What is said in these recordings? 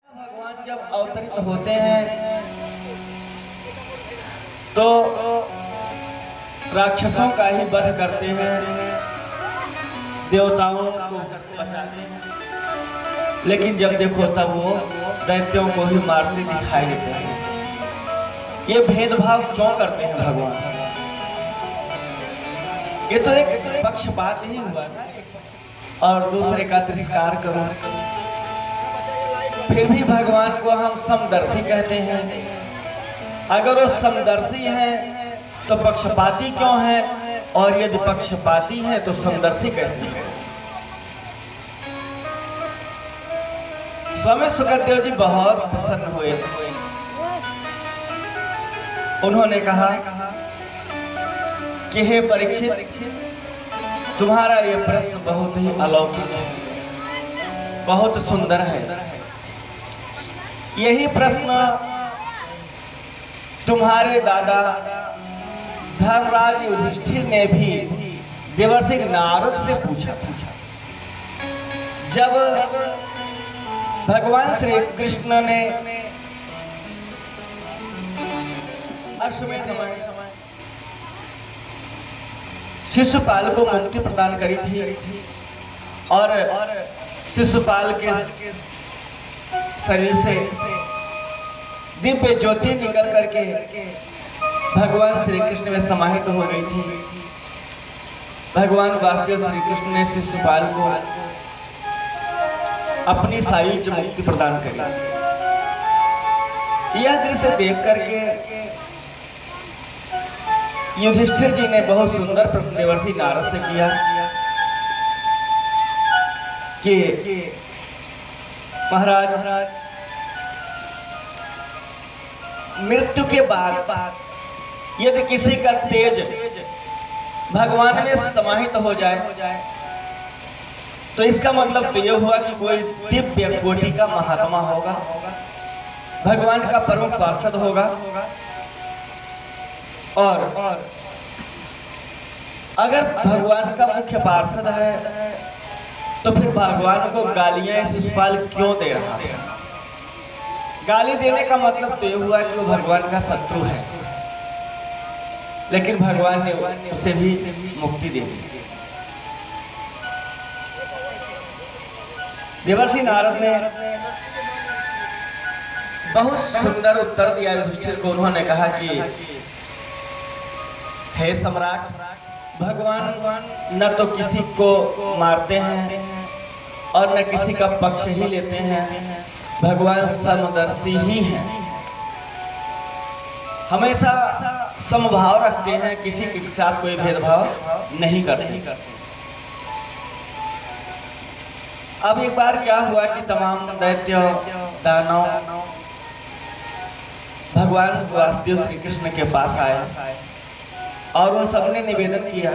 भगवान जब अवतरित होते हैं तो राक्षसों का ही वध करते हैं, देवताओं को बचाते हैं, लेकिन जब देखो तब वो दैत्यों को ही मारते दिखाई देते हैं। ये भेदभाव क्यों करते हैं भगवान? ये तो एक पक्षपात ही हुआ और दूसरे का तिरस्कार करो। फिर भी भगवान को हम समदर्शी कहते हैं। अगर वो समदर्शी हैं तो पक्षपाती क्यों है, और यदि पक्षपाती है तो समदर्शी कैसे है? स्वामी सुखदेव जी बहुत प्रसन्न हुए। उन्होंने कहा कि हे परीक्षित, तुम्हारा ये प्रश्न बहुत ही अलौकिक है, बहुत सुंदर है। यही प्रश्न तुम्हारे दादा धर्मराज युधिष्ठिर ने भी देवर्षि नारद से पूछा था। जब भगवान श्री कृष्ण ने अश्वमेध समय शिशुपाल को मुक्ति प्रदान करी थी और शिशुपाल के शरीर से दिव्य ज्योति निकल करके भगवान श्री कृष्ण में समाहित हो गई थी। भगवान वासुदेव श्री कृष्ण ने शिशुपाल को अपनी सायुज्य मुक्ति प्रदान करी। यह दृश्य देख करके युधिष्ठिर जी ने बहुत सुंदर प्रश्न देवर्षि नारद से किया कि महाराज, मृत्यु के बाद यदि किसी का तेज भगवान में समाहित हो जाए तो इसका मतलब तो यह हुआ कि कोई दिव्य कोटि का महात्मा होगा, भगवान का परम पार्षद होगा। और अगर भगवान का मुख्य पार्षद है तो फिर भगवान को गालियां शिशुपाल क्यों दे रहा है? गाली देने का मतलब तो यह हुआ कि वो भगवान का शत्रु है, लेकिन भगवान ने उसे भी मुक्ति दे दी। देवर्षि नारद ने बहुत सुंदर उत्तर दिया युधिष्ठिर को। उन्होंने कहा कि हे सम्राट, भगवान न तो किसी को मारते हैं और न किसी का पक्ष ही लेते हैं। भगवान समदर्शी ही हैं, हमेशा समभाव रखते हैं, किसी के साथ कोई भेदभाव नहीं करते। अब एक बार क्या हुआ कि तमाम दैत्य दानव भगवान वासुदेव श्री कृष्ण के पास आए और उन सबने निवेदन किया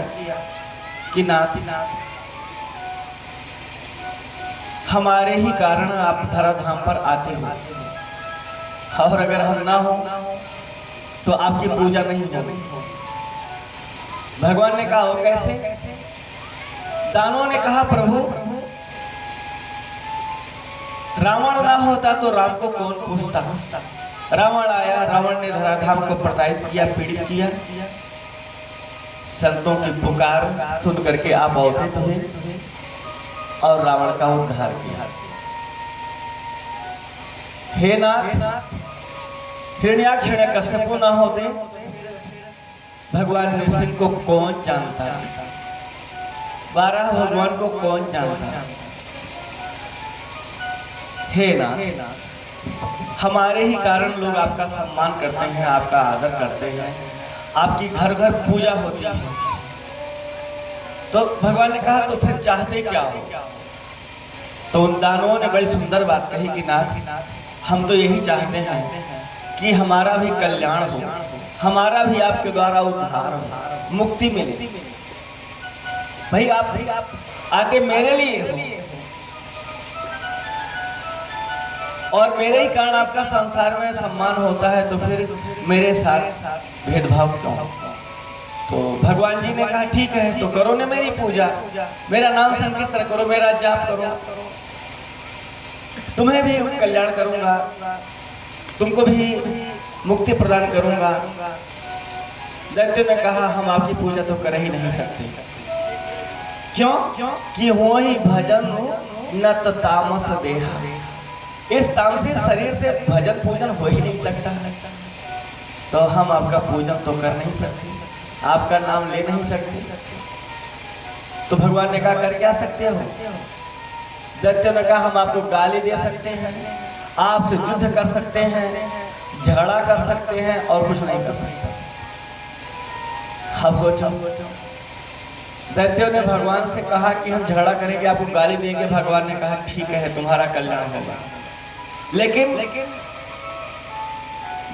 कि नाथ, हमारे ही कारण आप धराधाम पर आते हो, और अगर हम ना हो तो आपकी पूजा नहीं होगी। भगवान ने कहा, वो कैसे? दानवों ने कहा, प्रभु रावण ना होता तो राम को कौन पूछता? रावण आया, रावण ने धराधाम को प्रताड़ित किया, पीड़ित किया। संतों की पुकार सुन करके आप अवतरित हुए और रावण का उद्धार किया। हे नाथ, हिरण्याक्ष कश्यप ना होते भगवान नृसिंह को कौन जानता? 12 भगवान को कौन जानता? हे नाथ, हमारे ही कारण लोग आपका सम्मान करते हैं, आपका आदर करते हैं, आपकी घर घर पूजा होती है। तो भगवान ने कहा, तो फिर चाहते क्या हो? तो उन दानवों ने बड़ी सुंदर बात कही कि नाथ, हम तो यही चाहते हैं कि हमारा भी कल्याण हो, हमारा भी आपके द्वारा उद्धार हो, मुक्ति मिले। भाई आप आके मेरे लिए हो और मेरे ही कारण आपका संसार में सम्मान होता है, तो फिर मेरे साथ भेदभाव क्यों? तो भगवान जी ने कहा, ठीक है, तो करो ना मेरी पूजा, मेरा नाम संकीर्तन करो, मेरा जाप करो। तुम्हें भी कल्याण करूंगा, तुमको भी मुक्ति प्रदान करूंगा। दैत्य ने कहा हम आपकी पूजा तो कर ही नहीं सकते। क्यों? कि हो ही भजन न तो तामस देहा, इस तामसी शरीर से भजन पूजन हो ही नहीं सकता है, तो हम आपका पूजन तो कर नहीं सकते, आपका नाम ले नहीं सकते। तो भगवान ने कहा कर क्या सकते हो? दैत्य ने कहा हम आपको गाली दे सकते हैं, आपसे युद्ध कर सकते हैं, झगड़ा कर सकते हैं और कुछ नहीं कर सकते। अब सोचो, दैत्यों ने भगवान से कहा कि हम झगड़ा करेंगे, आपको गाली देंगे। भगवान ने कहा ठीक है, तुम्हारा कल्याण होगा, लेकिन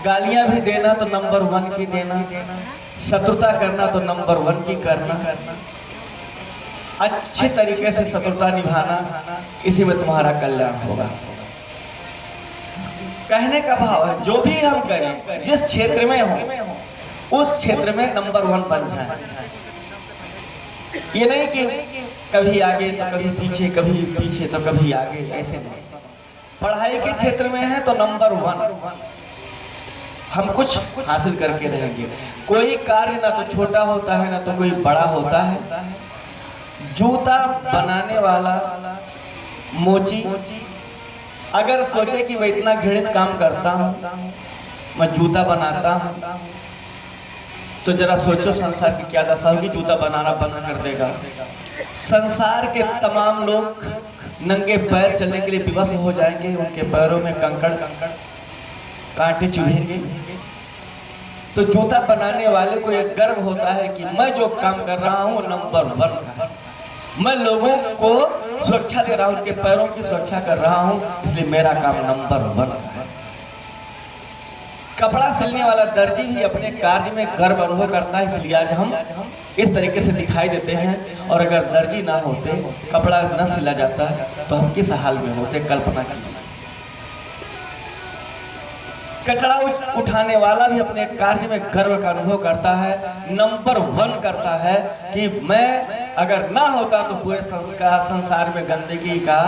गालियां भी देना तो नंबर 1 की देना, शत्रुता करना तो नंबर 1 की करना, अच्छे तरीके से शत्रुता निभाना, इसी में तुम्हारा कल्याण होगा। कहने का भाव है जो भी हम करें, जिस क्षेत्र में हो उस क्षेत्र में नंबर 1 बन जाए। ये नहीं कि कभी आगे तो कभी पीछे, कभी पीछे तो कभी आगे, ऐसे नहीं। पढ़ाई के क्षेत्र में है तो नंबर 1 हम कुछ हासिल करके रहेंगे। कोई कार्य ना तो छोटा होता है ना तो कोई बड़ा होता है। जूता बनाने वाला मोची अगर सोचे कि मैं इतना घृणित काम करता हूँ, मैं जूता बनाता हूँ, तो जरा सोचो संसार की क्या दशा होगी। जूता बनाना बंद कर देगा। संसार के तमाम लोग नंगे पैर चलने के लिए विवश हो जाएंगे, उनके पैरों में कंकड़ कांटे चुभेंगे। तो जूता बनाने वाले को एक गर्व होता है कि मैं जो काम कर रहा हूँ नंबर 1 का है, मैं लोगों को सुरक्षा दे रहा हूँ, उनके पैरों की सुरक्षा कर रहा हूँ, इसलिए मेरा काम नंबर 1 का है। कपड़ा सिलने वाला दर्जी भी अपने कार्य में गर्व अनुभव करता है, इसलिए आज हम इस तरीके से दिखाई देते हैं। और अगर दर्जी ना होते, कपड़ा न सिला जाता तो हम किस हाल में होते, कल्पना कीजिए। कचरा उठाने वाला भी अपने कार्य में गर्व का अनुभव करता है, नंबर 1 करता है कि मैं अगर ना होता तो पूरे संसार में गंदगी का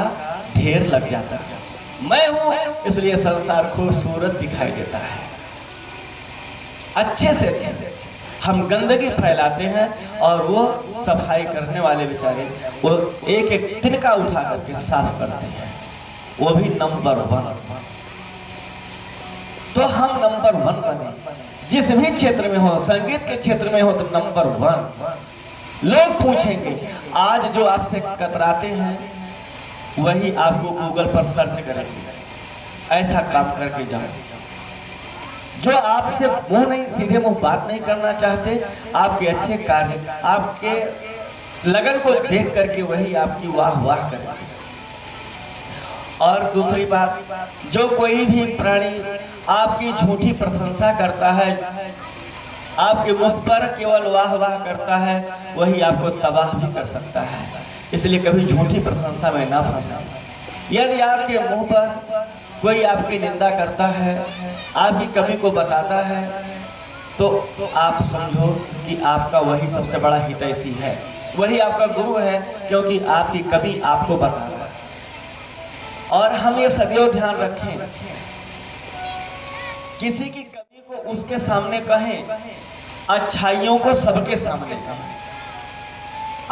ढेर लग जाता है, मैं हूं इसलिए संसार खूबसूरत दिखाई देता है। अच्छे से अच्छे हम गंदगी फैलाते हैं और वो सफाई करने वाले बेचारे वो एक एक तिनका उठा करके साफ करते हैं, वो भी नंबर 1। तो हम नंबर 1 बने, जिस भी क्षेत्र में हो, संगीत के क्षेत्र में हो तो नंबर 1। लोग पूछेंगे, आज जो आपसे कतराते हैं वही आपको गूगल पर सर्च करेंगे, ऐसा काम करके जाओ। जो आपसे मुंह नहीं, सीधे मुंह बात नहीं करना चाहते, आपके अच्छे कार्य, आपके लगन को देख करके वही आपकी वाह वाह करेंगे। और दूसरी बात, जो कोई भी प्राणी आपकी झूठी प्रशंसा करता है, आपके मुख पर केवल वाह वाह करता है, वही आपको तबाह भी कर सकता है। इसलिए कभी झूठी प्रशंसा में ना फंसे। यदि आपके मुंह पर कोई आपकी निंदा करता है, आपकी कमी को बताता है, तो आप समझो कि आपका वही सबसे बड़ा हितैषी है, वही आपका गुरु है, क्योंकि आपकी कमी आपको बता रहा है। और हम ये सदैव ध्यान रखें, किसी की कमी को उसके सामने कहें, अच्छाइयों को सबके सामने कहें।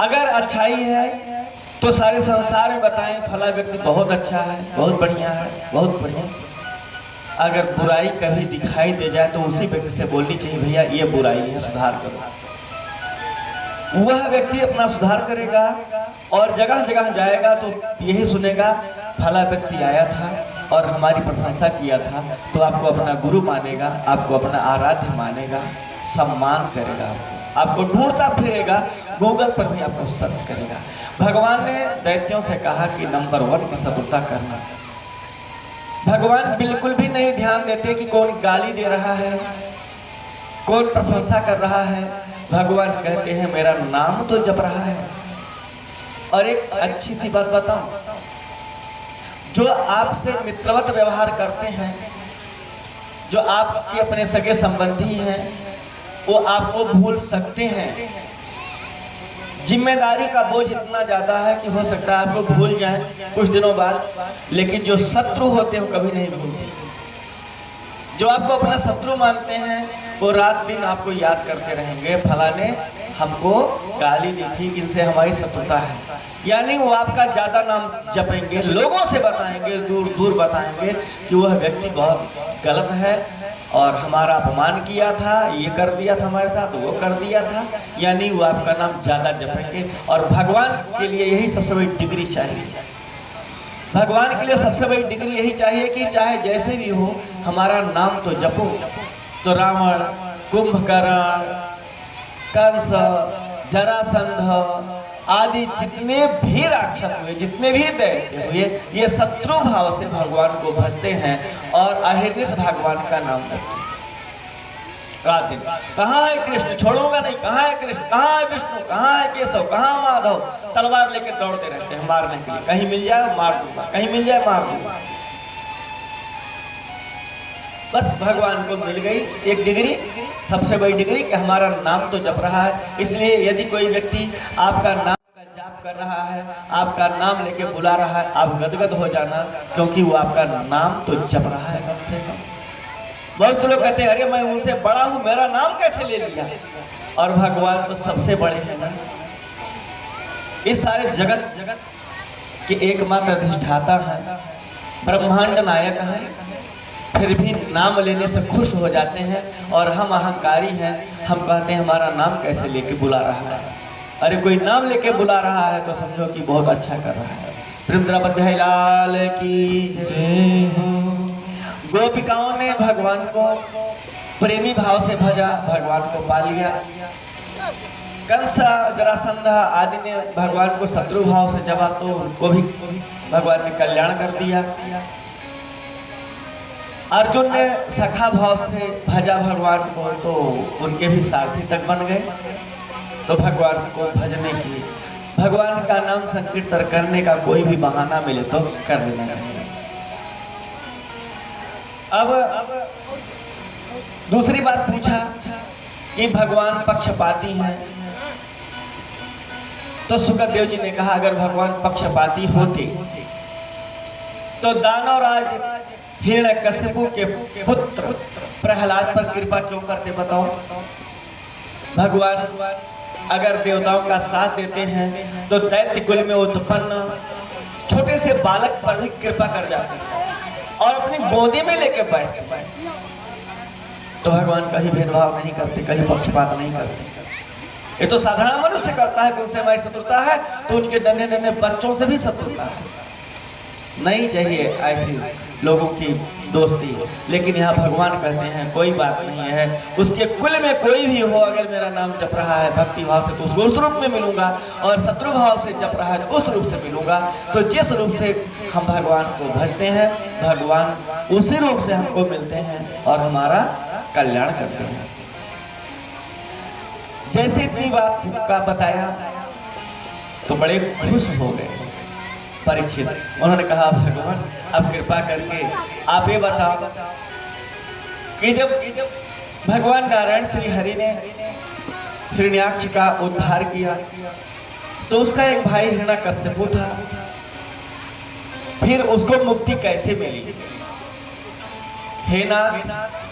अगर अच्छाई है तो सारे संसार में बताएं फला व्यक्ति बहुत अच्छा है, बहुत बढ़िया है, बहुत बढ़िया। अगर बुराई कभी दिखाई दे जाए तो उसी व्यक्ति से बोलनी चाहिए, भैया ये बुराई है, सुधार करो। वह व्यक्ति अपना सुधार करेगा और जगह जगह जाएगा तो यही सुनेगा, फला व्यक्ति आया था और हमारी प्रशंसा किया था, तो आपको अपना गुरु मानेगा, आपको अपना आराध्य मानेगा, सम्मान करेगा, आपको ढूंढता फिरेगा, गूगल पर भी आपको सर्च करेगा। भगवान ने दैत्यों से कहा कि नंबर 1 की शत्रुता करना। भगवान बिल्कुल भी नहीं ध्यान देते कि कौन गाली दे रहा है, कौन प्रशंसा कर रहा है। भगवान कहते हैं मेरा नाम तो जप रहा है। और एक अच्छी सी बात बताऊं, जो आपसे मित्रवत व्यवहार करते हैं, जो आपके अपने सगे संबंधी हैं, वो आपको भूल सकते हैं। जिम्मेदारी का बोझ इतना ज्यादा है कि हो सकता है आपको भूल जाएं कुछ दिनों बाद, लेकिन जो शत्रु होते हैं वो कभी नहीं भूलते। जो आपको अपना शत्रु मानते हैं वो रात दिन आपको याद करते रहेंगे, फलाने हमको गाली दी थी, इनसे हमारी शत्रुता है। यानी वो आपका ज्यादा नाम जपेंगे, लोगों से बताएंगे, दूर दूर बताएंगे कि वह व्यक्ति बहुत गलत है और हमारा अपमान किया था, ये कर दिया था हमारे साथ, वो कर दिया था। यानी वो आपका नाम ज्यादा जपेंगे। और भगवान के लिए यही सबसे बड़ी डिग्री चाहिए। भगवान के लिए सबसे बड़ी डिग्री यही चाहिए कि चाहे जैसे भी हो हमारा नाम तो जपो। तो रावण, कुंभकर्ण, कंस, जरासंध आदि जितने भी राक्षस हुए, जितने भी दैत्य हुए, ये शत्रु भाव से भगवान को भजते हैं और अहिर्निश भगवान का नाम लेते हैं रात दिन। कहाँ है कृष्ण, छोड़ूंगा नहीं, कहाँ है कृष्ण, कहाँ है विष्णु, कहाँ है केशव, कहाँ माधव, तलवार लेकर दौड़ते रहते हैं मारने के लिए। कहीं मिल जाए मार दूंगा, कहीं मिल जाए मार दूंगा। बस भगवान को मिल गई एक डिग्री, सबसे बड़ी डिग्री कि हमारा नाम तो जप रहा है। इसलिए यदि कोई व्यक्ति आपका नाम का जाप कर रहा है, आपका नाम लेके बुला रहा है, आप गदगद हो जाना, क्योंकि वो आपका नाम तो जप रहा है कम से कम। बहुत से लोग कहते हैं अरे मैं उनसे बड़ा हूं, मेरा नाम कैसे ले लिया। और भगवान तो सबसे बड़े हैं ना, इस सारे जगत के एकमात्र अधिष्ठाता है, ब्रह्मांड नायक है, फिर भी नाम लेने से खुश हो जाते हैं। और हम अहंकारी हैं, हम कहते हैं हमारा नाम कैसे लेके बुला रहा है। अरे कोई नाम लेके बुला रहा है तो समझो कि बहुत अच्छा कर रहा है। वृंदावन लाल की जय हो। गोपिकाओं ने भगवान को प्रेमी भाव से भजा, भगवान को पा लिया। कंस, जरासंध आदि ने भगवान को शत्रु भाव से जमा, तो उनको भी भगवान ने कल्याण कर दिया। अर्जुन ने सखा भाव से भजा भगवान को, तो उनके भी सारथी तक बन गए। तो भगवान को भजने की, भगवान का नाम संकीर्तन करने का कोई भी बहाना मिले तो कर लेना चाहिए। अब दूसरी बात पूछा कि भगवान पक्षपाती हैं। तो सुखदेव जी ने कहा अगर भगवान पक्षपाती होते तो दानवराज हिरण्यकशिपु के पुत्र प्रहलाद पर कृपा क्यों करते बताओ। भगवान अगर देवताओं का साथ देते हैं तो दैत्य कुल में उत्पन्न छोटे से बालक पर भी कृपा कर जाते हैं और अपनी गोदी में लेके बैठते। तो भगवान कहीं भेदभाव नहीं करते, कहीं पक्षपात नहीं करते। ये तो साधारण मनुष्य करता है कि उनसे हमारी शत्रुता है तो उनके नन्हे नन्हे बच्चों से भी शत्रुता है। नहीं चाहिए ऐसी लोगों की दोस्ती। लेकिन यहाँ भगवान कहते हैं कोई बात नहीं है, उसके कुल में कोई भी हो, अगर मेरा नाम जप रहा है भक्ति भाव से तो उसको उस रूप में मिलूंगा, और शत्रु भाव से जप रहा है तो उस रूप से मिलूंगा। तो जिस रूप से हम भगवान को भजते हैं, भगवान उसी रूप से हमको मिलते हैं और हमारा कल्याण करते हैं। जैसे इतनी बात का बताया तो बड़े खुश हो गए परीक्षित। उन्होंने कहा भगवान अब कृपा करके आप ये बताओ कि जब भगवान नारायण श्री हरि ने हिरण्याक्ष का उद्धार किया तो उसका एक भाई हिरण्यकशिपु था, फिर उसको मुक्ति कैसे मिली। हे नाथ,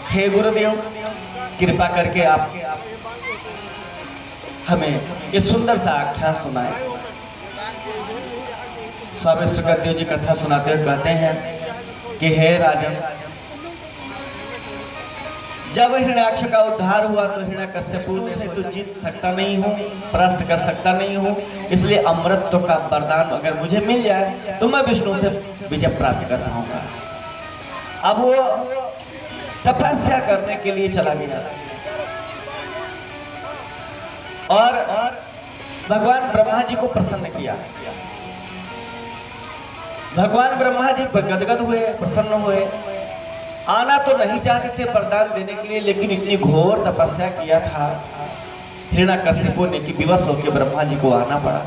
हे गुरुदेव, कृपा करके आप हमें ये सुंदर सा आख्यान सुनाए। स्वामी सुखदेव जी कथा सुनाते हुए कहते हैं कि हे राजन, जब हिरण्याक्ष का उद्धार हुआ तो हिरण्यकशिपु से तो जीत सकता नहीं हूँ, परास्त कर सकता नहीं हूँ, इसलिए अमृत का वरदान अगर मुझे मिल जाए तो मैं विष्णु से विजय प्राप्त कर पाऊंगा। अब वो तपस्या करने के लिए चला गया और भगवान ब्रह्मा जी को प्रसन्न किया। भगवान ब्रह्मा जी गदगद हुए, प्रसन्न हुए। आना तो नहीं चाहते थे वरदान देने के लिए, लेकिन इतनी घोर तपस्या किया था हिरण्यकशिपु ने कि विवश होकर ब्रह्मा जी को आना पड़ा।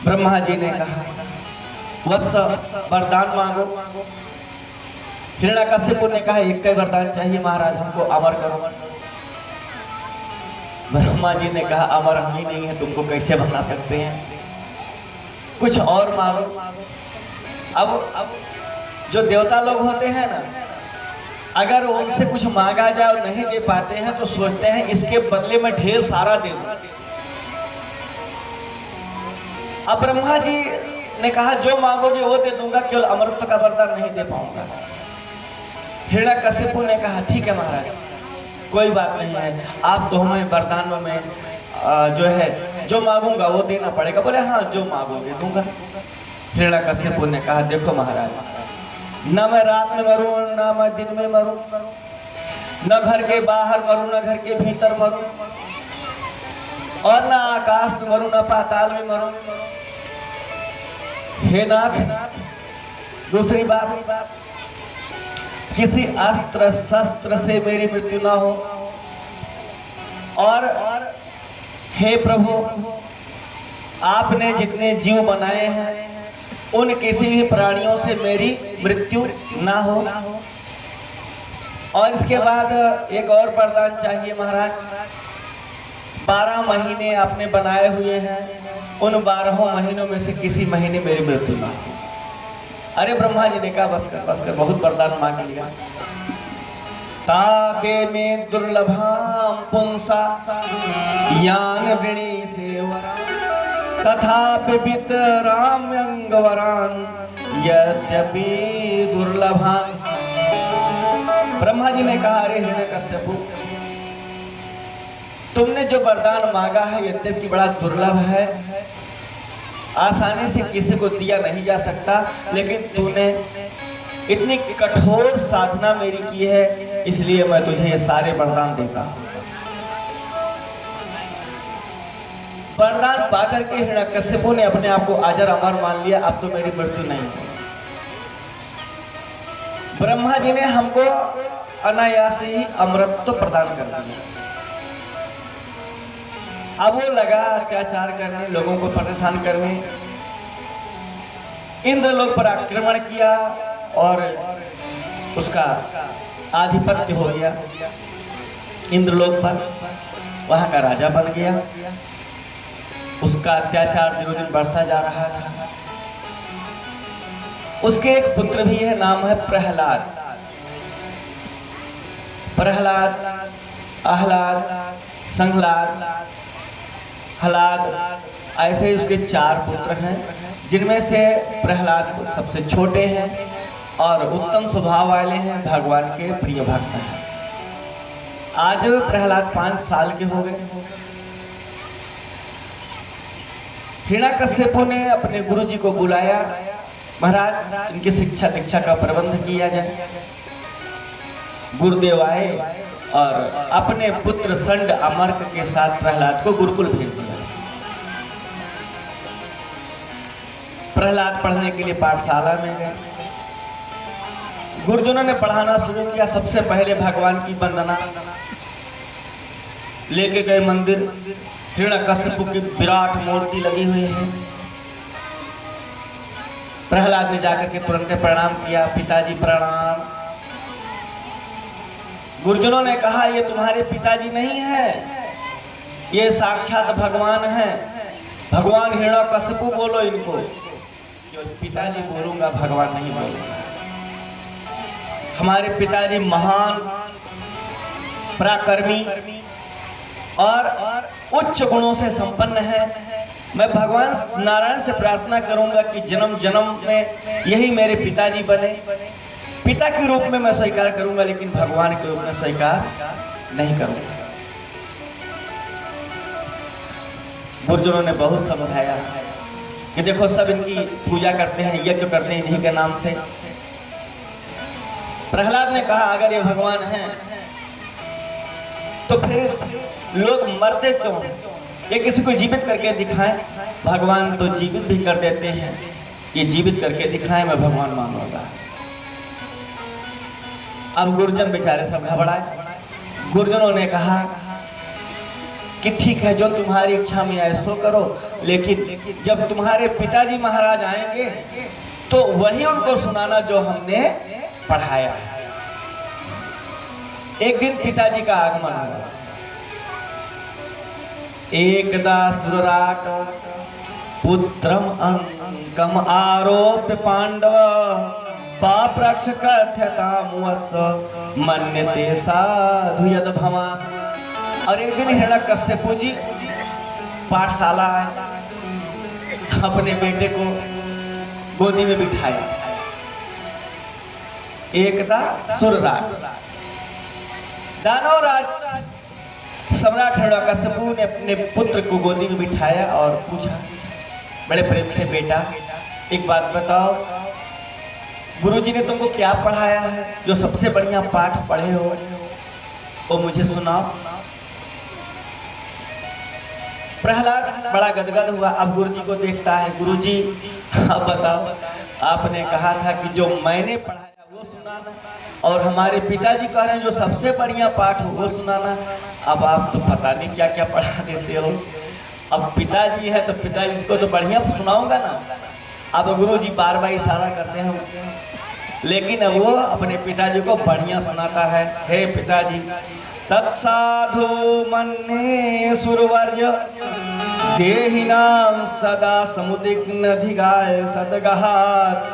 ब्रह्मा जी ने कहा वत्स वरदान मांगो। हिरण्यकशिपु ने कहा एक का वरदान चाहिए महाराज, हमको अमर करो। ब्रह्मा जी ने कहा अमर हम ही नहीं है, तुमको कैसे बना सकते हैं, कुछ और मांगो। अब जो देवता लोग होते हैं ना, अगर उनसे कुछ मांगा जाए और नहीं दे पाते हैं तो सोचते हैं इसके बदले में ढेर सारा दे दूं। अब ब्रह्मा जी ने कहा जो मांगोगे वो दे दूंगा, केवल अमृत का वरदान नहीं दे पाऊंगा। हिरण्यकशिपु ने कहा ठीक है महाराज, कोई बात नहीं है, आप तो हमें वरदानों में जो है जो मांगूंगा वो देना पड़ेगा। बोले हाँ जो मांगोगे दूंगा। हिरण्यकशिपु ने कहा देखो महाराज, न मैं रात में मरूं न मैं दिन में मरूं, न घर के बाहर मरूं न घर के भीतर मरूं, और न आकाश में मरूं न पाताल में मरूं। हे नाथ, दूसरी बात, किसी अस्त्र शस्त्र से मेरी मृत्यु ना हो, और हे प्रभु आपने जितने जीव बनाए हैं उन किसी भी प्राणियों से मेरी मृत्यु ना हो। और इसके बाद एक और वरदान चाहिए महाराज, 12 महीने आपने बनाए हुए हैं, उन 12 महीनों में से किसी महीने मेरी मृत्यु ना हो। अरे ब्रह्मा जी ने कहा बस कर, बहुत वरदान मांग लिया। ताके में दुर्लभाम पुंसा यान वृणी सेवरा तथापि वितराम्यंगवरान यद्यपि दुर्लभान। ब्रह्मा जी ने कहा अरे हिरण्यकश्यपु, तुमने जो वरदान मांगा है यद्यपि बड़ा दुर्लभ है, आसानी से किसी को दिया नहीं जा सकता, लेकिन तूने इतनी कठोर साधना मेरी की है, इसलिए मैं तुझे ये सारे वरदान देता हूं। वरदान पाकर के हिरण्यकश्यपु ने अपने आप को अजर अमर मान लिया, अब तो मेरी मृत्यु नहीं है। ब्रह्मा जी ने हमको अनायास ही अमृत तो प्रदान कर दिया। अब वो लगा अत्याचार करने, लोगों को परेशान करने, इंद्रलोक पर आक्रमण किया और उसका आधिपत्य हो गया इंद्रलोक पर, वहां का राजा बन गया। उसका अत्याचार दिनों दिन बढ़ता जा रहा था। उसके एक पुत्र भी है, नाम है प्रहलाद। प्रहलाद, आह्लाद, संह्लाद, हलाद, ऐसे ही उसके 4 पुत्र हैं, जिनमें से प्रहलाद सबसे छोटे हैं और उत्तम स्वभाव वाले हैं, भगवान के प्रिय भक्त हैं। आज प्रहलाद 5 साल के हो गए। हिरण्यकश्यपु ने अपने गुरु जी को बुलाया, महाराज इनकी शिक्षा दीक्षा का प्रबंध किया जाए। गुरुदेव आए और अपने पुत्र संड अमर्क के साथ प्रहलाद को गुरुकुल भेज दिया। प्रहलाद पढ़ने के लिए पाठशाला में गए। गुरुजनों ने पढ़ाना शुरू किया। सबसे पहले भगवान की वंदना, लेके गए मंदिर। हिरण्यकश्यपु की विराट मूर्ति लगी हुई है। प्रहलाद ने जाकर के तुरंत प्रणाम किया, पिताजी प्रणाम। गुरुजनों ने कहा ये तुम्हारे पिताजी नहीं है, ये साक्षात भगवान है, भगवान हिरण्यकश्यपु बोलो इनको। पिताजी बोलूंगा, भगवान नहीं बोलूंगा। हमारे पिताजी महान, पराक्रमी और उच्च गुणों से संपन्न है। मैं भगवान नारायण से प्रार्थना करूंगा कि जन्म जन्म में यही मेरे पिताजी बने। पिता के रूप में मैं स्वीकार करूंगा, लेकिन भगवान के रूप में स्वीकार नहीं करूंगा। गुरुजनों ने बहुत समझाया कि देखो सब इनकी पूजा करते हैं, यज्ञ करते हैं इन्हीं के नाम से। प्रहलाद ने कहा अगर ये भगवान हैं तो फिर लोग मरते क्यों हैं? ये किसी को जीवित करके दिखाएं। भगवान तो जीवित भी कर देते हैं, ये जीवित करके दिखाएं, मैं भगवान मानूंगा। अब गुरुजन बेचारे सब घबराए। गुरुजनों ने कहा कि ठीक है, जो तुम्हारी इच्छा में आए सो करो, लेकिन जब तुम्हारे पिताजी महाराज आएंगे तो वही उनको सुनाना जो हमने पढ़ाया है। एक दिन पिताजी का आगमन हुआ। एकदा सुरराट पुत्रम अंकम आरोप्य पांडव पाप रक्ष कथ्यतामुवत्स मन्यते साधु यद भवा। और एक दिन हिरण्यकश्यपु जी पाठशाला आए, अपने बेटे को गोदी में बिठाया। एकदा सुरराट दानवराज सम्राट हिरण्यकश्यपु ने अपने पुत्र को गोदी में बिठाया और पूछा बड़े प्रेम से, बेटा एक बात बताओ, गुरुजी ने तुमको क्या पढ़ाया है? जो सबसे बढ़िया पाठ पढ़े हो वो मुझे सुनाओ। प्रहलाद बड़ा गदगद हुआ। अब गुरुजी को देखता है, गुरुजी अब बताओ, आपने कहा था कि जो मैंने पढ़ाया वो सुनाना, और हमारे पिताजी कह रहे हैं जो सबसे बढ़िया पाठ हो वो सुनाना। अब आप तो पता नहीं क्या क्या पढ़ा देते हो। अब पिताजी है तो पिताजी को तो बढ़िया सुनाऊंगा ना। अब गुरुजी बार बार इशारा करते हैं, लेकिन अब वो अपने पिताजी को बढ़िया सुनाता है। हे पिताजी, तत्साधु मन्ये सुरवर्य देहिनां सदा समुदिग्न धिगाय सदगहात्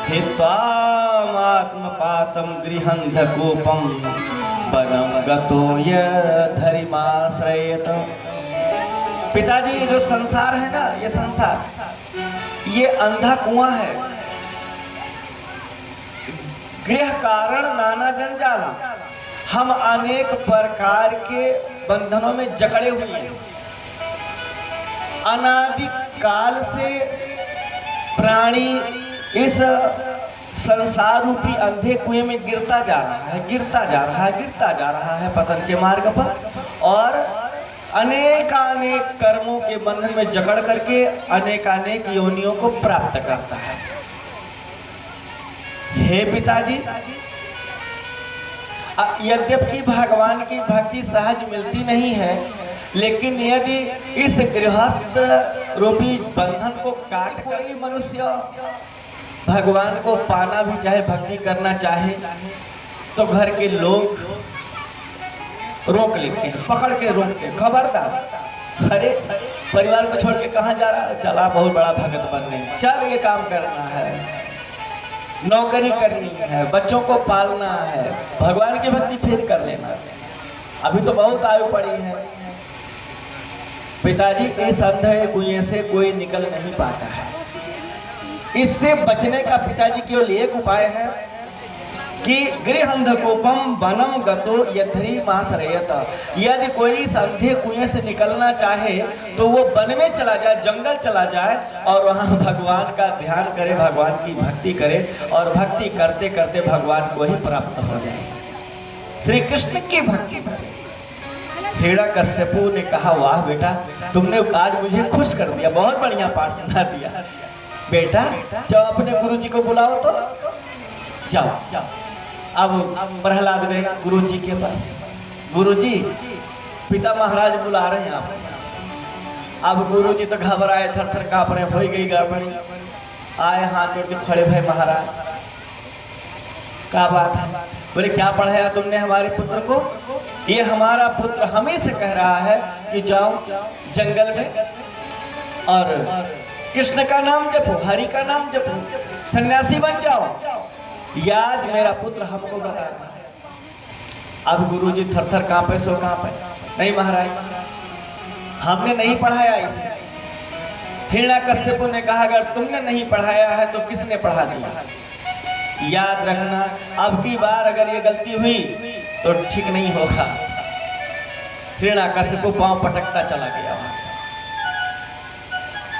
हित्वामात्मपातं गृहन्धकूपं वनं गतो यद्धरिमाश्रयेत। पिताजी, जो संसार है ना, ये संसार ये अंधा कुआं है। गृह कारण नाना जंजाला, हम अनेक प्रकार के बंधनों में जकड़े हुए हैं। अनादि काल से प्राणी इस संसार रूपी अंधे कुएं में गिरता जा रहा है, गिरता जा रहा है, गिरता जा रहा है पतन के मार्ग पर, और अनेकानेक कर्मों के बंधन में जकड़ करके अनेकानेक योनियों को प्राप्त करता है। हे पिताजी, यद्यपि भगवान की भक्ति सहज मिलती नहीं है, लेकिन यदि इस गृहस्थ रूपी बंधन को काट कोई मनुष्य भगवान को पाना भी चाहे, भक्ति करना चाहे, तो घर के लोग रोक लेते हैं, पकड़ के रोकते हैं, खबरदार, अरे परिवार को छोड़ के कहाँ जा रहा है? चला बहुत बड़ा भगत बनने, चल ये काम करना है, नौकरी करनी है, बच्चों को पालना है, भगवान की भक्ति फिर कर लेना है, अभी तो बहुत आयु पड़ी है। पिताजी, इस अंधे कुएं से कोई निकल नहीं पाता है। इससे बचने का पिताजी केवल एक उपाय है कि गृह अंधकूपम वनम गतो यद्धरिमाश्रयेत। यदि कोई इस अंधे कुएं से निकलना चाहे तो वो वन में चला जाए, जंगल चला जाए, और वहाँ भगवान का ध्यान करे, भगवान की भक्ति करे, और भक्ति करते करते भगवान को ही प्राप्त हो जाए, श्री कृष्ण की भक्ति करे। हिरण्यकश्यपु ने कहा, वाह बेटा, तुमने आज मुझे खुश कर दिया, बहुत बढ़िया पाठ सुना दिया। बेटा जाओ अपने गुरुजी को बुलाओ, तो जाओ। अब प्रहलाद गए गुरुजी के पास। गुरुजी, पिता महाराज बुला रहे हैं आप। अब गुरुजी तो घबराए, थर थर कांप रहे, हो गई गड़बड़ी। आए हाथ जोड़ के खड़े भाई, महाराज क्या बात है? बोले, क्या पढ़ाया तुमने हमारे पुत्र को? ये हमारा पुत्र हमें से कह रहा है कि जाओ जंगल में और कृष्ण का नाम जपो, हरि का नाम जपो, सन्यासी बन जाओ। याद मेरा पुत्र हमको बता रहा है। अब गुरुजी थर थर कांपे, सो कांपे, नहीं महाराज, हमने नहीं पढ़ाया इसे। हिरण्यकश्यपु ने कहा, अगर तुमने नहीं पढ़ाया है तो किसने पढ़ा दिया? याद रखना, अब की बार अगर ये गलती हुई तो ठीक नहीं होगा। हिरण्यकश्यपु पांव पटकता चला गया वहां से।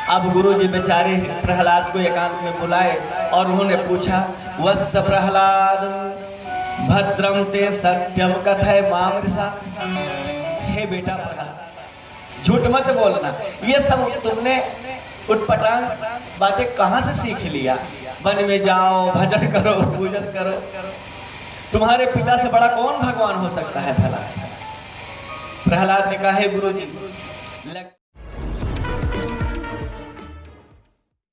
अब गुरुजी बेचारे प्रहलाद को एकांत में बुलाए और उन्होंने पूछा, वत्स प्रहलाद भद्रम ते सत्यम कथय मामृषा। हे बेटा प्रहलाद, झूठ मत बोलना, ये सब तुमने उटपटांग बातें कहाँ से सीख लिया? वन में जाओ, भजन करो, पूजन करो, तुम्हारे पिता से बड़ा कौन भगवान हो सकता है भला? प्रहलाद ने कहा, हे गुरुजी,